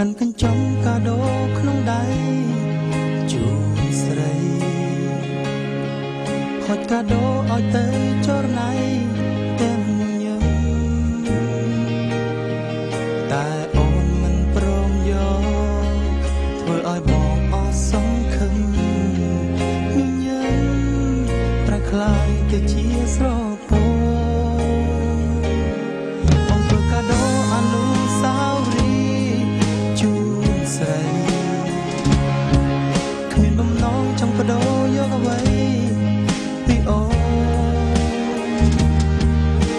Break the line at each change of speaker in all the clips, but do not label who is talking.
កាន់កញ្ចក់កាដូក្នុងដៃជូនស្រីហត់កាដូឲ្យទៅចរណៃតែញញឹមតែអូនមិនព្រមយកធ្វើឲ្យបងអស់សង្ឃឹមញញឹមប្រែក្លាយទៅជាស្រពោបងធ្វើកាដូអនុស្សាវរីយ៍ជូនស្រីគ្មានបំណងចង់បដូរយកអ្វីពីអូន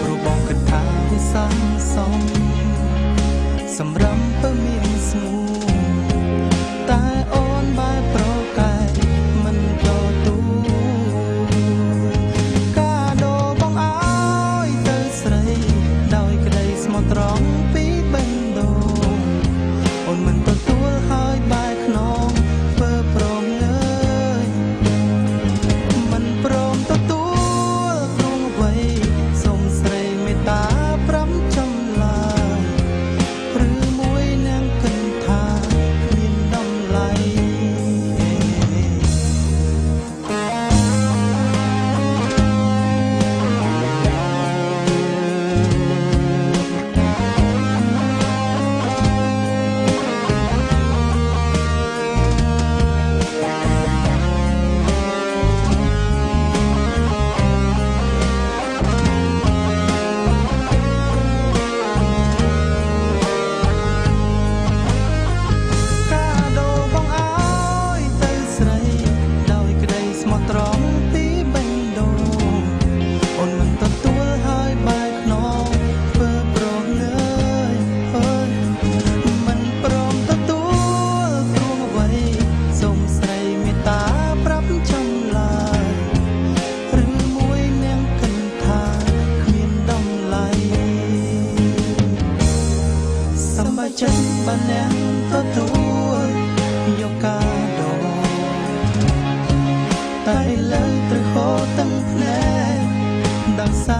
ព្រោះបងគិតថាវាស័ក្តិសមសម្រាប់ពើមានស្មូតែអូនបែបប្រកែកមិនទទួលកាដូបងឲ្យទៅស្រីដោយក្តីស្មោះត្រង់ពីបេះដូងអូនមិនទទួលហើយបែរខ្នងធ្វើប្រងើយមិនព្រមទទួលគ្រោះអ្វីសូមស្រីមេត្តាប្រាំចំឡាយឬមួយនាងគិតថាគ្មានតម្លៃកាដូបងឲ្យទៅស្រីដោយក្តីស្មោះត្រង់ពីបេះដូងអូនមិនទទួលហើយបែរខ្នងធ្វើប្រងើយអូនមិនព្រមទទួលគ្រោះអ្វីសូមស្រីមេត្តាប្រាប់ចំឡាយឬមួយនាងគិតថាគ្មានតម្លៃសម្បជិតបាននាងទទួលយកកាដូតែឥឡូវត្រូវហូរទាំងភ្នែកដោយសារ